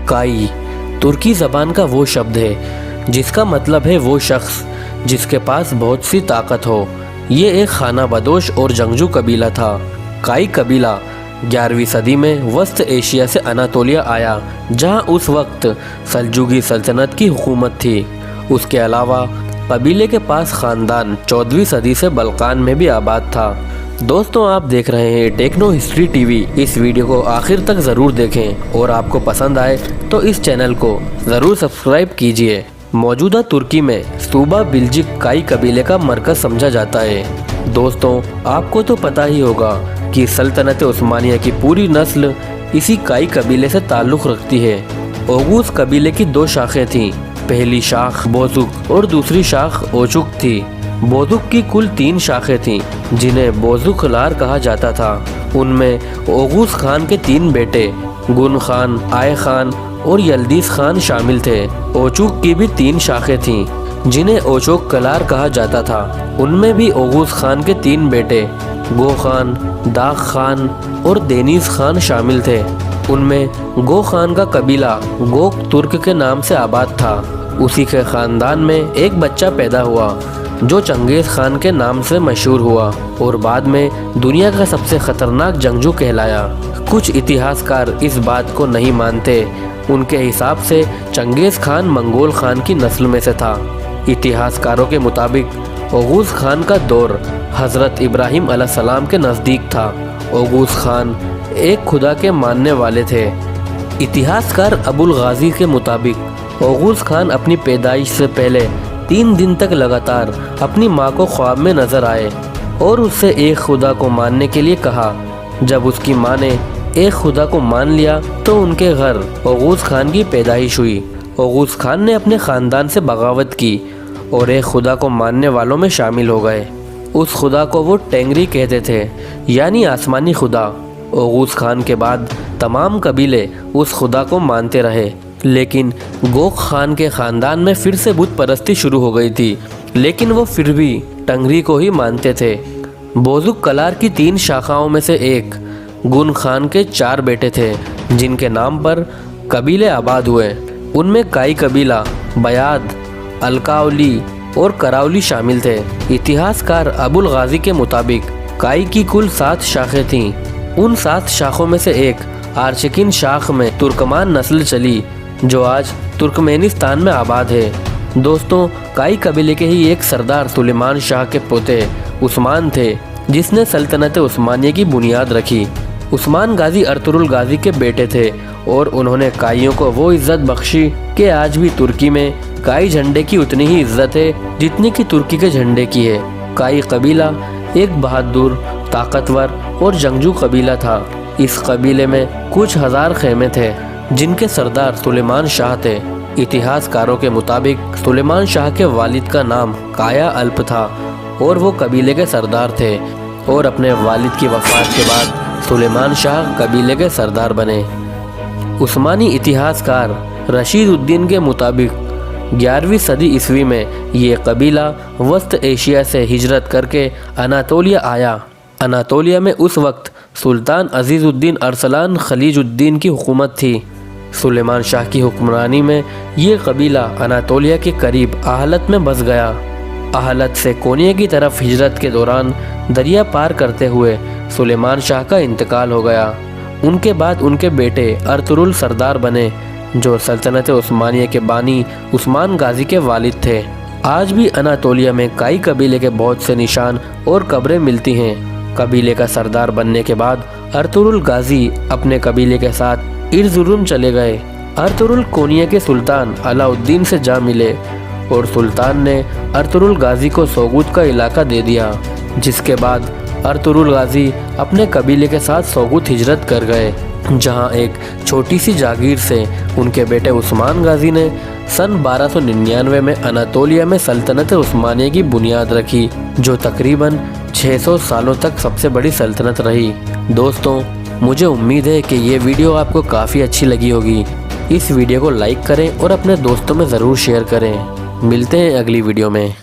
काई तुर्की ज़बान का वो शब्द है जिसका मतलब है वो शख्स जिसके पास बहुत सी ताकत हो। ये एक खाना बदोश और जंगजू कबीला था। काई कबीला 11वीं सदी में वस्त एशिया से अनातोलिया आया, जहां उस वक्त सल्जूकी सल्तनत की हुकूमत थी। उसके अलावा कबीले के पास ख़ानदान 14वीं सदी से बल्कान में भी आबाद था। दोस्तों, आप देख रहे हैं टेक्नो हिस्ट्री टीवी। इस वीडियो को आखिर तक ज़रूर देखें और आपको पसंद आए तो इस चैनल को ज़रूर सब्सक्राइब कीजिए। मौजूदा तुर्की में सूबा बिल्जिक काई कबीले का मरकज़ समझा जाता है। दोस्तों, आपको तो पता ही होगा कि सल्तनत उस्मानिया की पूरी नस्ल इसी काई कबीले से ताल्लुक़ रखती है। ओगूस कबीले की 2 शाखें थीं। पहली शाख बोजुक और दूसरी शाख ओचुक थी। बोजुक की कुल 3 शाखें थीं, जिन्हें बोजुकलार कहा जाता था। उनमें ओगूस खान के 3 बेटे गुन खान, आय खान और यल्दीस खान शामिल थे। ओचुक की भी 3 शाखें थीं, जिन्हें ओचोक कलार कहा जाता था। उनमें भी ओगूस खान के 3 बेटे गो खान, दाग खान और देनीस खान शामिल थे। उनमें गो खान का कबीला गोक तुर्क के नाम से आबाद था। उसी के ख़ानदान में एक बच्चा पैदा हुआ जो चंगेज़ खान के नाम से मशहूर हुआ और बाद में दुनिया का सबसे ख़तरनाक जंगजू कहलाया। कुछ इतिहासकार इस बात को नहीं मानते। उनके हिसाब से चंगेज़ खान मंगोल खान की नस्ल में से था। इतिहासकारों के मुताबिक ओगूस खान का दौर हज़रत इब्राहिम अलैहिस्सलाम के नज़दीक था। ओगूस खान एक खुदा के मानने वाले थे। इतिहासकार अबुल गाजी के मुताबिक ओगूस खान अपनी पैदाइश से पहले 3 दिन तक लगातार अपनी माँ को ख्वाब में नजर आए और उससे एक खुदा को मानने के लिए कहा। जब उसकी माँ ने एक खुदा को मान लिया तो उनके घर ओगूस खान की पैदाइश हुई। ओगूस खान ने अपने ख़ानदान से बगावत की और एक खुदा को मानने वालों में शामिल हो गए। उस खुदा को वो टेंगरी कहते थे, यानी आसमानी खुदा। ओगूस खान के बाद तमाम कबीले उस खुदा को मानते रहे, लेकिन गोक खान के ख़ानदान में फिर से बुत परस्ती शुरू हो गई थी, लेकिन वो फिर भी टंगरी को ही मानते थे। बोजुक कलार की 3 शाखाओं में से एक गुन खान के 4 बेटे थे, जिनके नाम पर कबीले आबाद हुए। उनमें काई कबीला, बयाद, अलकावली और करावली शामिल थे। इतिहासकार अबुल गाजी के मुताबिक काई की कुल 7 शाखें थीं। उन 7 शाखों में से एक आर्शिकिन शाख में तुर्कमान नस्ल चली, जो आज तुर्कमेनिस्तान में आबाद है। दोस्तों, काई कबीले के ही एक सरदार सुलेमान शाह के पोते उस्मान थे, जिसने सल्तनत उस्मानिया की बुनियाद रखी। उस्मान गाजी अर्तुरुल गाजी के बेटे थे और उन्होंने काइयों को वो इज्जत बख्शी कि आज भी तुर्की में काई झंडे की उतनी ही इज्जत है जितनी कि तुर्की के झंडे की है। काई कबीला एक बहादुर, ताकतवर और जंगजू कबीला था। इस कबीले में कुछ हज़ार खेमे थे, जिनके सरदार सुलेमान शाह थे। इतिहासकारों के मुताबिक सुलेमान शाह के वालिद का नाम काया अल्प था और वो कबीले के सरदार थे, और अपने वालिद की वफ़ात के बाद सुलेमान शाह कबीले के सरदार बने। उस्मानी इतिहासकार रशीद उद्दीन के मुताबिक 11वीं सदी ईस्वी में ये कबीला वस्त एशिया से हिजरत करके अनातोलिया आया। अनातोलिया में उस वक्त सुल्तान अजीज़ुद्दीन अरसलान खलीजुद्दीन की हुकूमत थी। सुलेमान शाह की हुक्मरानी में ये कबीला अनातोलिया के करीब आहलत में बस गया। आहलत से कोनिया की तरफ हिजरत के दौरान दरिया पार करते हुए सुलेमान शाह का इंतकाल हो गया। उनके बाद उनके बेटे अर्तुरुल सरदार बने, जो सल्तनत उस्मानिया के बानी उस्मान गाजी के वालिद थे। आज भी अनातोलिया में काई कबीले के बहुत से निशान और कब्रें मिलती हैं। कबीले का सरदार बनने के बाद अर्तुरुल गाजी अपने कबीले के साथ इरजुरुम चले गए। अर्तुरुल कोनिया के सुल्तान अलाउद्दीन से जा मिले और सुल्तान ने अर्तुरुल गाजी को सोगुत का इलाका दे दिया, जिसके बाद अर्तुरुल गाजी अपने कबीले के साथ सोगुत हिजरत कर गए, जहां एक छोटी सी जागीर से उनके बेटे उस्मान गाजी ने सन 1299 में अनातोलिया में सल्तनत उस्मानिया की बुनियाद रखी, जो तकरीबन 600 सालों तक सबसे बड़ी सल्तनत रही। दोस्तों, मुझे उम्मीद है कि ये वीडियो आपको काफ़ी अच्छी लगी होगी। इस वीडियो को लाइक करें और अपने दोस्तों में ज़रूर शेयर करें। मिलते हैं अगली वीडियो में।